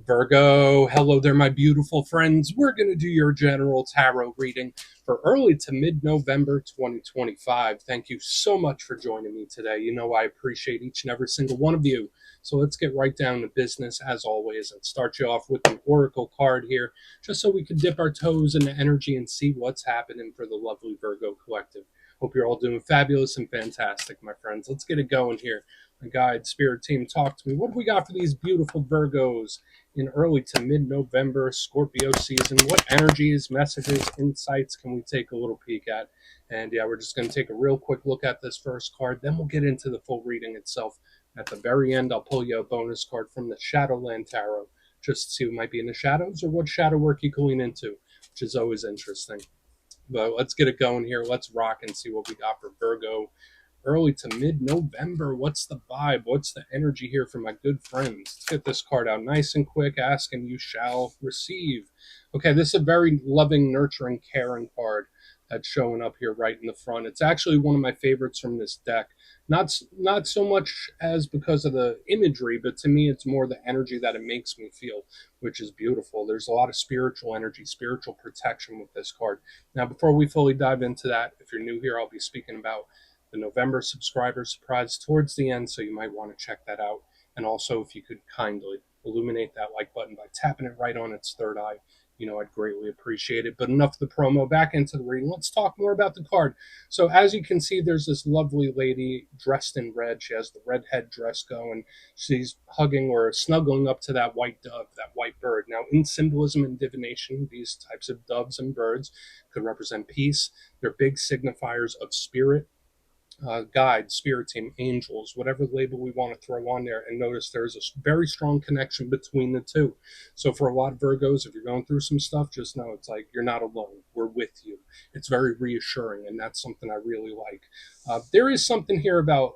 Virgo, hello there, my beautiful friends. We're going to do your general tarot reading for early to mid November 2025. Thank you so much for joining me today. You know, I appreciate each and every single one of you. So let's get right down to business as always and start you off with an oracle card here, just so we can dip our toes in the energy and see what's happening for the lovely Virgo collective. Hope you're all doing fabulous and fantastic, my friends. Let's get it going here. My guide, spirit team, talk to me. What do we got for these beautiful Virgos in early to mid-November Scorpio season? What energies, messages, insights can we take a little peek at? And yeah, we're just going to take a real quick look at this first card. Then we'll get into the full reading itself. At the very end, I'll pull you a bonus card from the Shadowland Tarot, just to see who might be in the shadows or what shadow work you can lean into, which is always interesting. But let's get it going here. Let's rock and see what we got for Virgo early to mid-November. What's the vibe? What's the energy here for my good friends? Let's get this card out nice and quick. Ask and you shall receive. Okay, this is a very loving, nurturing, caring card that's showing up here right in the front. It's actually one of my favorites from this deck. Not so much as because of the imagery, but to me it's more the energy that it makes me feel, which is beautiful. There's a lot of spiritual energy, spiritual protection with this card. Now, before we fully dive into that, if you're new here, I'll be speaking about the November subscriber surprise towards the end, so you might want to check that out. And also, if you could kindly illuminate that like button by tapping it right on its third eye, I'd greatly appreciate it. But enough of the promo, back into the reading. Let's talk more about the card. So as you can see, there's this lovely lady dressed in red. She has the red head dress going. She's hugging or snuggling up to that white dove, that white bird. Now, in symbolism and divination, these types of doves and birds could represent peace. They're big signifiers of spirit, guides, spirit team, angels, whatever label we want to throw on there. And notice there's a very strong connection between the two. So for a lot of Virgos, if you're going through some stuff, just know it's like you're not alone. We're with you. It's very reassuring, and that's something I really like. There is something here about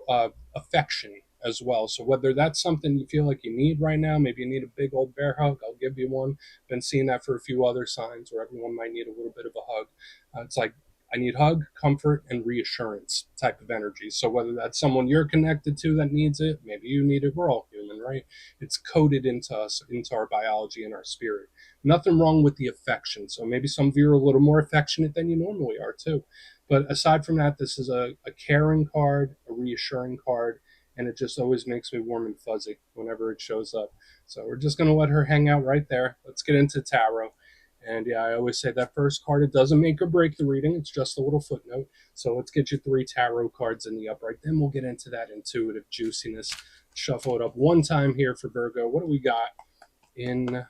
affection as well. So whether that's something you feel like you need right now, maybe you need a big old bear hug, I'll give you one. Been seeing that for a few other signs where everyone might need a little bit of a hug. It's like, I need hug, comfort, and reassurance type of energy. So whether that's someone you're connected to that needs it, maybe you need it. We're all human, right? It's coded into us, into our biology and our spirit. Nothing wrong with the affection. So maybe some of you are a little more affectionate than you normally are too. But aside from that, this is a caring card, a reassuring card, and it just always makes me warm and fuzzy whenever it shows up. So we're just going to let her hang out right there. Let's get into tarot. And yeah, I always say that first card, it doesn't make or break the reading. It's just a little footnote. So let's get you 3 tarot cards in the upright. Then we'll get into that intuitive juiciness. Shuffle it up one time here for Virgo. What do we got in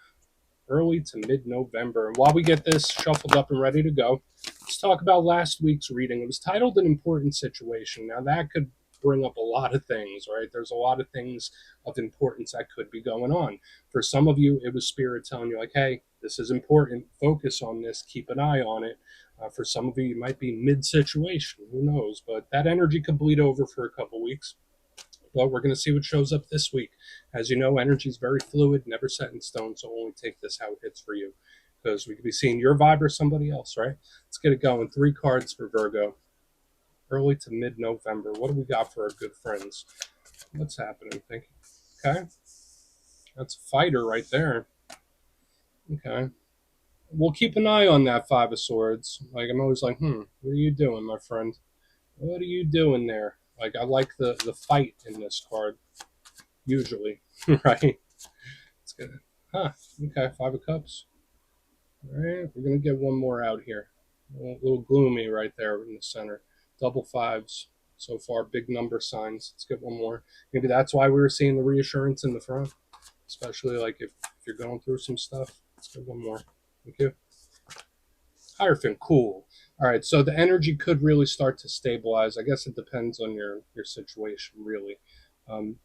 early to mid-November? And while we get this shuffled up and ready to go, let's talk about last week's reading. It was titled An Important Situation. Now that could bring up a lot of things, right? There's a lot of things of importance that could be going on. For some of you, it was spirit telling you like, hey, this is important. Focus on this. Keep an eye on it. For some of you, you might be mid-situation. Who knows? But that energy could bleed over for a couple weeks. But we're going to see what shows up this week. As you know, energy is very fluid, never set in stone. So only take this how it hits for you, because we could be seeing your vibe or somebody else, right? Let's get it going. 3 cards for Virgo. Early to mid-November. What do we got for our good friends? What's happening? Think. Okay. That's a fighter right there. Okay. We'll keep an eye on that 5 of Swords. Like, I'm always like, what are you doing, my friend? What are you doing there? Like, I like the fight in this card. Usually. Right? It's good. Huh. Okay. 5 of Cups. All right. We're going to get one more out here. A little gloomy right there in the center. Double 5s so far. Big number signs. Let's get one more. Maybe that's why we were seeing the reassurance in the front. Especially, like, if you're going through some stuff. Let's get one more. Thank you. Hierophant, cool. All right, so the energy could really start to stabilize. I guess it depends on your situation, really.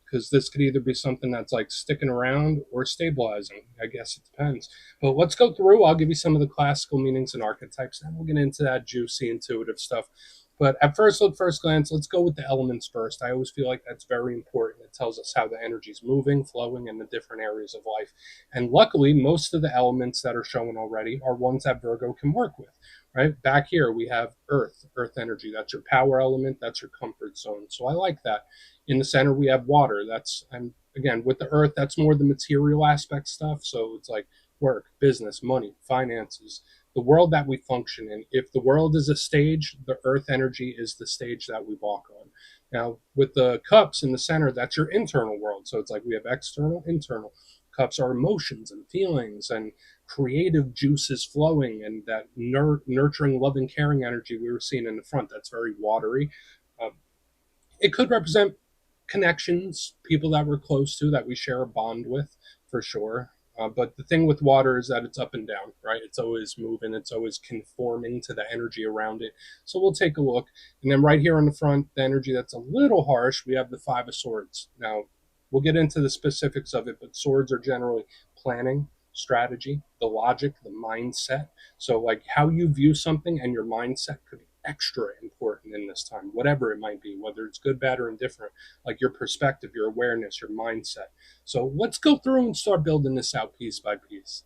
Because this could either be something that's like sticking around or stabilizing. I guess it depends. But let's go through. I'll give you some of the classical meanings and archetypes, and we'll get into that juicy, intuitive stuff. But at first glance, let's go with the elements first. I always feel like that's very important. It tells us how the energy is moving, flowing in the different areas of life. And luckily, most of the elements that are shown already are ones that Virgo can work with, right? Back here, we have earth energy. That's your power element. That's your comfort zone. So I like that. In the center, we have water. I'm again, with the earth, that's more the material aspect stuff. So it's like work, business, money, finances, the world that we function in. If the world is a stage, the earth energy is the stage that we walk on. Now, with the cups in the center, that's your internal world. So it's like we have external, internal. Cups are emotions and feelings and creative juices flowing, and that nurturing, loving, caring energy we were seeing in the front. That's very watery. Um, it could represent connections, people that we're close to, that we share a bond with, for sure. But the thing with water is that it's up and down, right? It's always moving, it's always conforming to the energy around it. So we'll take a look. And then right here on the front, the energy that's a little harsh, we have the Five of Swords. Now, we'll get into the specifics of it, but swords are generally planning, strategy, the logic, the mindset. So, like how you view something and your mindset could be extra important in this time, whatever it might be, whether it's good, bad, or indifferent, like your perspective, your awareness, your mindset. So let's go through and start building this out piece by piece.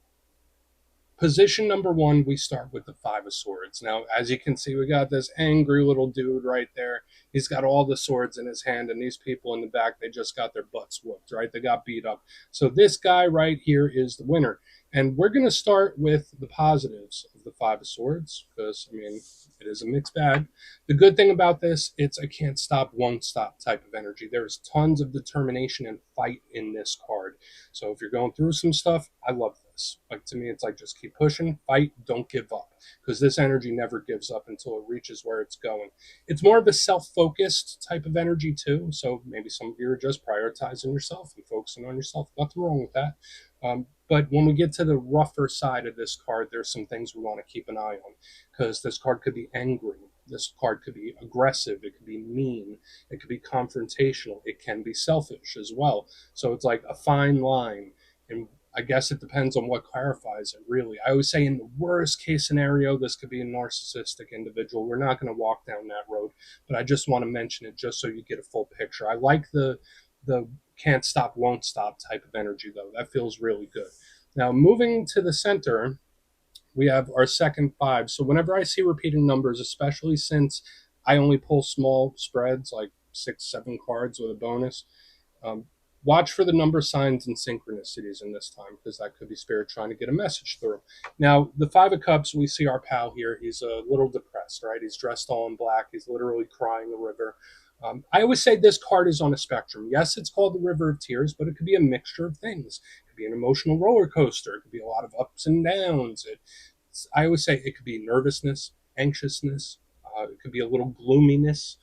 Position number one, we start with the Five of Swords. Now, as you can see, we got this angry little dude right there. He's got all the swords in his hand, and these people in the back, they just got their butts whooped, right? They got beat up. So this guy right here is the winner. And we're going to start with the positives of the Five of Swords, because, I mean, it is a mixed bag. The good thing about this, it's a can't stop, won't stop type of energy. There's tons of determination and fight in this card. So if you're going through some stuff, I love this. Like, to me, it's like just keep pushing, fight, don't give up, because this energy never gives up until it reaches where it's going. It's more of a self-focused type of energy too. So maybe some of you are just prioritizing yourself and focusing on yourself. Nothing wrong with that. But when we get to the rougher side of this card, there's some things we want to keep an eye on, because this card could be angry. This card could be aggressive. It could be mean. It could be confrontational. It can be selfish as well. So it's like a fine line. And I guess it depends on what clarifies it, really. I always say in the worst case scenario, this could be a narcissistic individual. We're not going to walk down that road, but I just want to mention it just so you get a full picture. I like the can't stop, won't stop type of energy, though. That feels really good. Now, moving to the center, we have our second five. So whenever I see repeating numbers, especially since I only pull small spreads, like 6, 7 cards with a bonus, um, watch for the number signs and synchronicities in this time, because that could be spirit trying to get a message through. Now, the Five of Cups, we see our pal here. He's a little depressed, right? He's dressed all in black. He's literally crying a river. I always say this card is on a spectrum. Yes, it's called the River of Tears, but it could be a mixture of things. It could be an emotional roller coaster. It could be a lot of ups and downs. I always say it could be nervousness, anxiousness. It could be a little gloominess.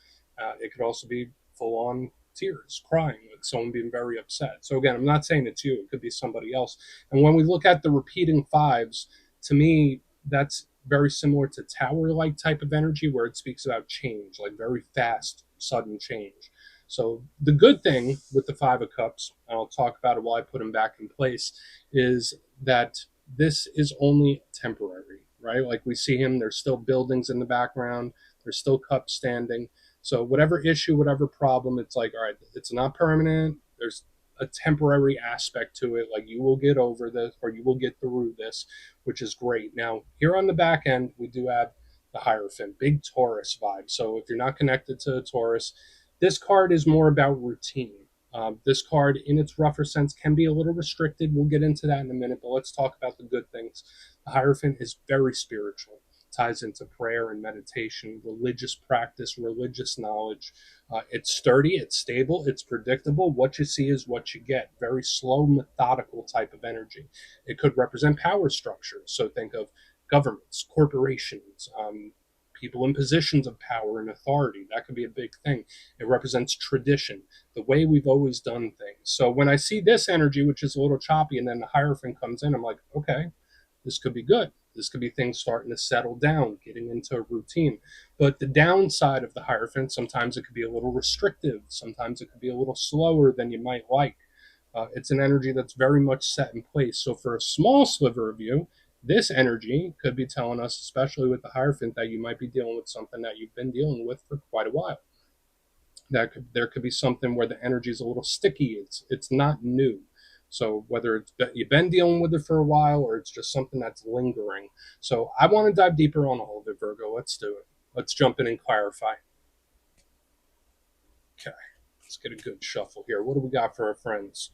It could also be full on tears, crying, like someone being very upset. So again, I'm not saying it's you. It could be somebody else. And when we look at the repeating fives, to me, that's very similar to tower-like type of energy, where it speaks about change, like very fast, sudden change. So the good thing with the Five of Cups, and I'll talk about it while I put them back in place, is that this is only temporary, right? Like we see him, there's still buildings in the background, there's still cups standing. So whatever issue, whatever problem, it's like, all right, it's not permanent. There's a temporary aspect to it. Like you will get over this, or you will get through this, which is great. Now, here on the back end, we do have the Hierophant, big Taurus vibe. So if you're not connected to Taurus, this card is more about routine. This card, in its rougher sense, can be a little restricted. We'll get into that in a minute, but let's talk about the good things. The Hierophant is very spiritual, ties into prayer and meditation, religious practice, religious knowledge. It's sturdy, it's stable, it's predictable. What you see is what you get. Very slow, methodical type of energy. It could represent power structures. So think of governments, corporations, people in positions of power and authority. That could be a big thing. It represents tradition, the way we've always done things. So when I see this energy, which is a little choppy, and then the Hierophant comes in, I'm like, okay, this could be good. This could be things starting to settle down, getting into a routine. But the downside of the Hierophant, sometimes it could be a little restrictive. Sometimes it could be a little slower than you might like. It's an energy that's very much set in place. So for a small sliver of you, this energy could be telling us, especially with the Hierophant, that you might be dealing with something that you've been dealing with for quite a while. There could be something where the energy is a little sticky. It's not new. So whether it's you've been dealing with it for a while, or it's just something that's lingering. So I want to dive deeper on all of it, Virgo. Let's do it. Let's jump in and clarify. Okay, let's get a good shuffle here. What do we got for our friends?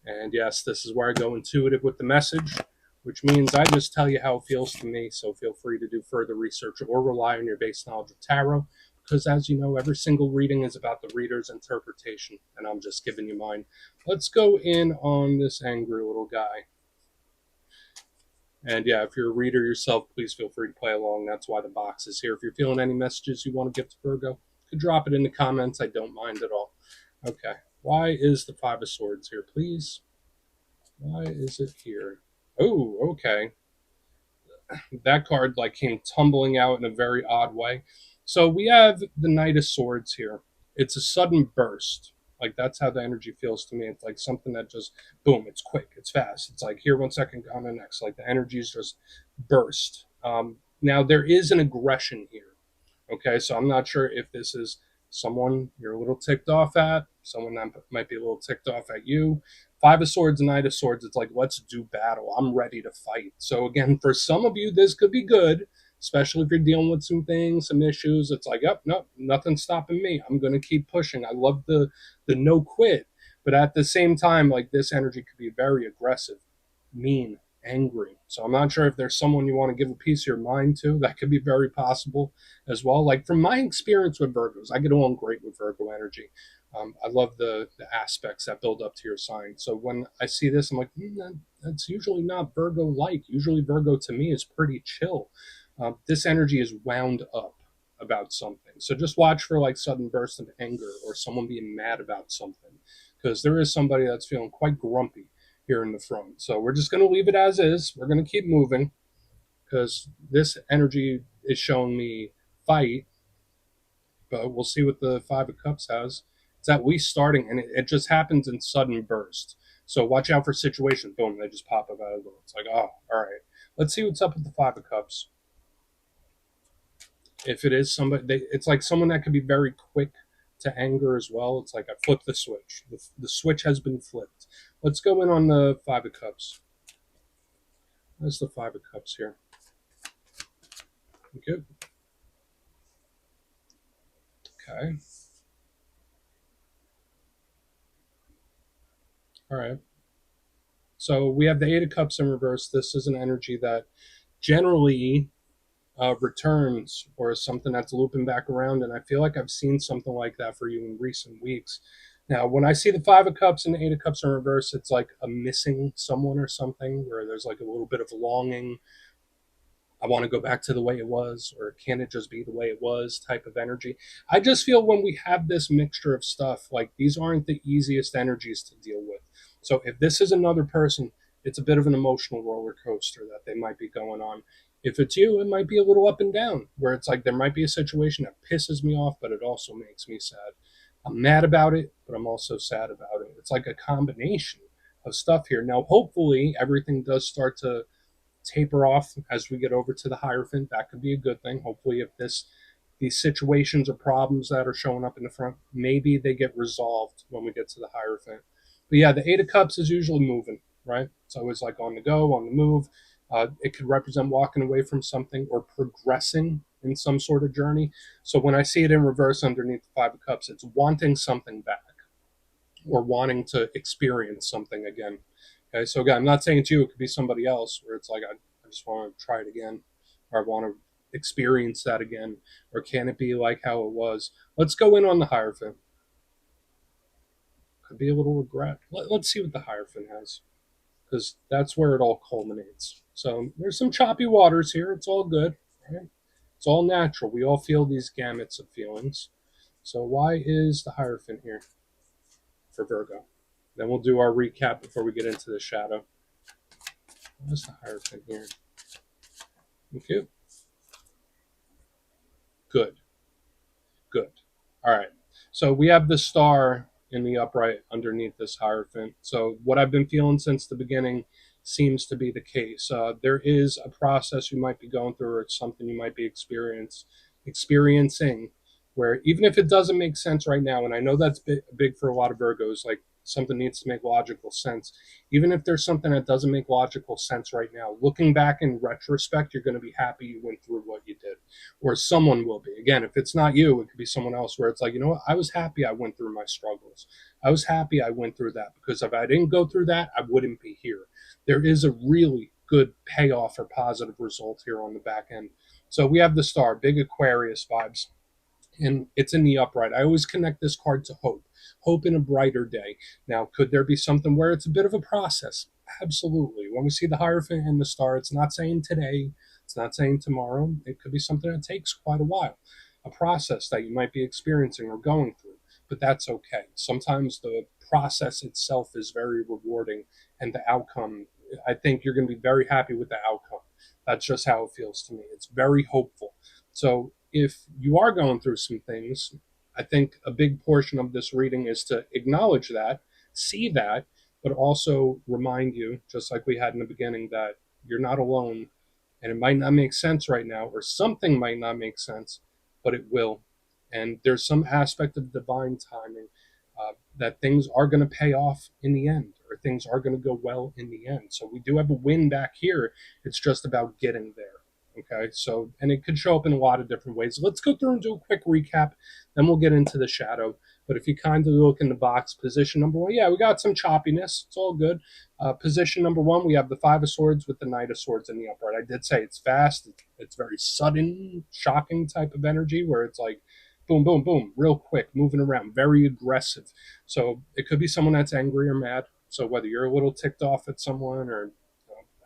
And yes, this is where I go intuitive with the message, which means I just tell you how it feels to me. So feel free to do further research or rely on your base knowledge of tarot. Because as you know, every single reading is about the reader's interpretation, and I'm just giving you mine. Let's go in on this angry little guy. And yeah, if you're a reader yourself, please feel free to play along. That's why the box is here. If you're feeling any messages you want to give to Virgo, you could drop it in the comments. I don't mind at all. Okay. Why is the Five of Swords here, please? Why is it here? Oh, okay. That card like came tumbling out in a very odd way. So we have the Knight of Swords here. It's a sudden burst. Like that's how the energy feels to me. It's like something that just boom, it's quick, it's fast. It's like here 1 second, on the next. Like the energy is just burst. Now there is an aggression here. Okay, so I'm not sure if this is someone you're a little ticked off at, someone that might be a little ticked off at you. Five of Swords, Knight of Swords, it's like, let's do battle. I'm ready to fight. So, again, for some of you, this could be good, especially if you're dealing with some things, some issues. It's like, oh, no, nothing's stopping me. I'm going to keep pushing. I love the no quit. But at the same time, like this energy could be very aggressive, mean, angry. So I'm not sure if there's someone you want to give a piece of your mind to. That could be very possible as well. Like from my experience with Virgos, I get along great with Virgo energy. I love the aspects that build up to your sign. So when I see this, I'm like, that's usually not Virgo like. Usually Virgo to me is pretty chill. This energy is wound up about something. So just watch for like sudden bursts of anger or someone being mad about something, because there is somebody that's feeling quite grumpy here in the front. So we're just going to leave it as is. We're going to keep moving because this energy is showing me fight, but we'll see what the Five of Cups has. It's at least starting, and it just happens in sudden bursts. So watch out for situations. Boom, they just pop up out of the. It's like, oh, all right. Let's see what's up with the Five of Cups. If it is somebody, it's like someone that could be very quick to anger as well. It's like I flipped the switch. The switch has been flipped. Let's go in on the Five of Cups. There's the Five of Cups here. Good. Okay. All right. So we have the Eight of Cups in reverse. This is an energy that generally returns or is something that's looping back around. And I feel like I've seen something like that for you in recent weeks. Now, when I see the Five of Cups and the Eight of Cups in reverse, it's like a missing someone or something where there's like a little bit of longing. I want to go back to the way it was, or can it just be the way it was type of energy. I just feel when we have this mixture of stuff, like these aren't the easiest energies to deal with. So if this is another person, it's a bit of an emotional roller coaster that they might be going on. If it's you, it might be a little up and down, where it's like there might be a situation that pisses me off, but it also makes me sad. I'm mad about it, but I'm also sad about it. It's like a combination of stuff here. Now, hopefully, everything does start to taper off as we get over to the Hierophant. That could be a good thing. Hopefully, if these situations or problems that are showing up in the front, maybe they get resolved when we get to the Hierophant. But yeah, the Eight of Cups is usually moving, right? It's always like on the go, on the move. It could represent walking away from something or progressing in some sort of journey. So when I see it in reverse underneath the Five of Cups, it's wanting something back or wanting to experience something again. Okay, so again, I'm not saying it's you, it could be somebody else where it's like, I just want to try it again, or I want to experience that again, or can it be like how it was? Let's go in on the Hierophant. Could be a little regret. Let's see what the Hierophant has, because that's where it all culminates. So there's some choppy waters here. It's all good, right? It's all natural. We all feel these gamuts of feelings. So why is the Hierophant here for Virgo? Then we'll do our recap before we get into the shadow. What's the Hierophant here? Okay. Good. Good. All right. So we have the star in the upright underneath this Hierophant. So what I've been feeling since the beginning seems to be the case. There is a process you might be going through, or it's something you might be experiencing, where even if it doesn't make sense right now, and I know that's big for a lot of Virgos, like something needs to make logical sense. Even if there's something that doesn't make logical sense right now, looking back in retrospect, you're going to be happy you went through what you did, or someone will be. Again, if it's not you, it could be someone else where it's like, you know what, I was happy I went through my struggles. I was happy I went through that, because if I didn't go through that, I wouldn't be here. There is a really good payoff or positive result here on the back end. So we have the star, big Aquarius vibes, and it's in the upright. I always connect this card to hope, hope in a brighter day. Now, could there be something where it's a bit of a process? Absolutely. When we see the Hierophant and the star, it's not saying today, it's not saying tomorrow. It could be something that takes quite a while, a process that you might be experiencing or going through, but that's okay. Sometimes the process itself is very rewarding, and the outcome, I think you're going to be very happy with the outcome. That's just how it feels to me. It's very hopeful. So if you are going through some things, I think a big portion of this reading is to acknowledge that, see that, but also remind you, just like we had in the beginning, that you're not alone, and it might not make sense right now, or something might not make sense, but it will. And there's some aspect of divine timing, that things are going to pay off in the end, or things are going to go well in the end. So we do have a win back here. It's just about getting there. Okay, so, and it could show up in a lot of different ways. Let's go through and do a quick recap, then we'll get into the shadow. But if you kind of look in the box, position number one, yeah, we got some choppiness. It's all good. Position number one, we have the Five of Swords with the Knight of Swords in the upright. I did say it's fast. It's very sudden, shocking type of energy where it's like boom, boom, boom, real quick, moving around, very aggressive. So it could be someone that's angry or mad. So whether you're a little ticked off at someone, or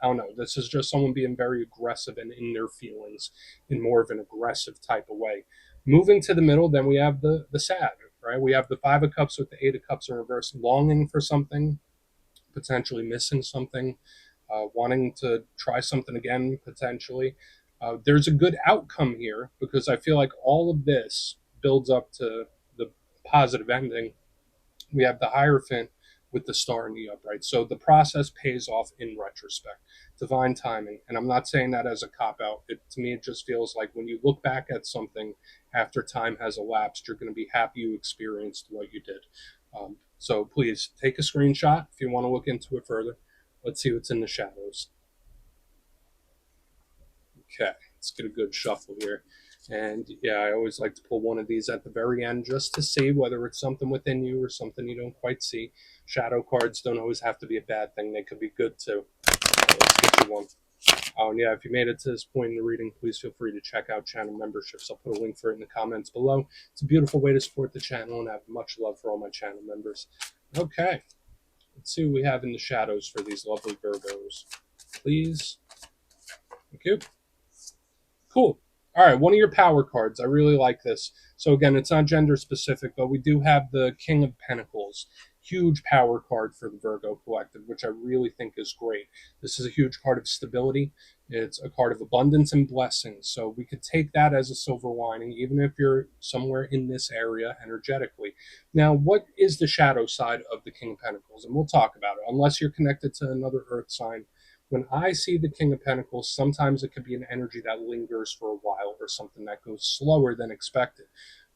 I don't know, this is just someone being very aggressive and in their feelings in more of an aggressive type of way. Moving to the middle, then we have the sad, right? We have the Five of Cups with the Eight of Cups in reverse, longing for something, potentially missing something, wanting to try something again, potentially. There's a good outcome here, because I feel like all of this builds up to the positive ending. We have the Hierophant with the star in the upright. So the process pays off in retrospect. Divine timing. And I'm not saying that as a cop out. To me, it just feels like when you look back at something after time has elapsed, you're going to be happy you experienced what you did. So please take a screenshot if you want to look into it further. Let's see what's in the shadows. Okay, let's get a good shuffle here. And yeah, I always like to pull one of these at the very end just to see whether it's something within you or something you don't quite see. Shadow cards don't always have to be a bad thing, they could be good too. Let's get you one. Oh, and yeah, if you made it to this point in the reading, please feel free to check out channel memberships. I'll put a link for it in the comments below. It's a beautiful way to support the channel, and I have much love for all my channel members. Okay, let's see what we have in the shadows for these lovely Virgos. Please. Thank you. Cool. All right, one of your power cards. I really like this. So again, it's not gender specific, but we do have the King of Pentacles. Huge power card for the Virgo collective, which I really think is great. This is a huge card of stability. It's a card of abundance and blessings. So we could take that as a silver lining, even if you're somewhere in this area energetically. Now, what is the shadow side of the King of Pentacles? And we'll talk about it, unless you're connected to another earth sign. When I see the King of Pentacles, sometimes it could be an energy that lingers for a while, or something that goes slower than expected.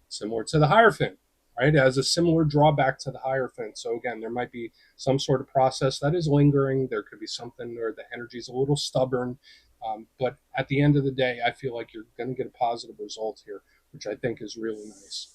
Similar to the Hierophant, right? It has a similar drawback to the Hierophant. So again, there might be some sort of process that is lingering. There could be something where the energy is a little stubborn. But at the end of the day, I feel like you're going to get a positive result here, which I think is really nice.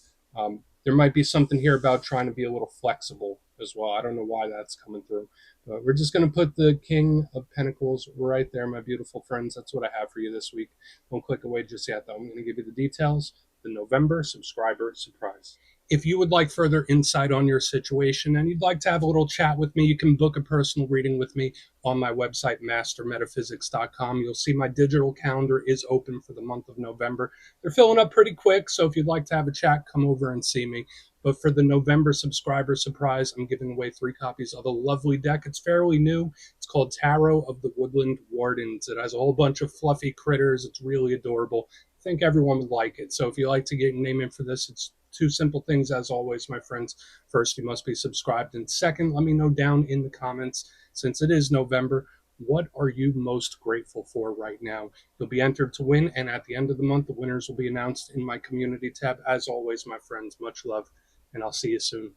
There might be something here about trying to be a little flexible as well. I don't know why that's coming through. But we're just going to put the King of Pentacles right there, my beautiful friends. That's what I have for you this week. Don't click away just yet, though. I'm going to give you the details. The November subscriber surprise. If you would like further insight on your situation and you'd like to have a little chat with me, you can book a personal reading with me on my website, mastermetaphysics.com. You'll see my digital calendar is open for the month of November. They're filling up pretty quick, so if you'd like to have a chat, come over and see me. But for the November subscriber surprise, I'm giving away 3 copies of a lovely deck. It's fairly new. It's called Tarot of the Woodland Wardens. It has a whole bunch of fluffy critters. It's really adorable. I think everyone would like it. So if you like to get your name in for this, it's 2 simple things, as always, my friends. First, you must be subscribed. And second, let me know down in the comments, since it is November, what are you most grateful for right now? You'll be entered to win, and at the end of the month, the winners will be announced in my community tab. As always, my friends, much love, and I'll see you soon.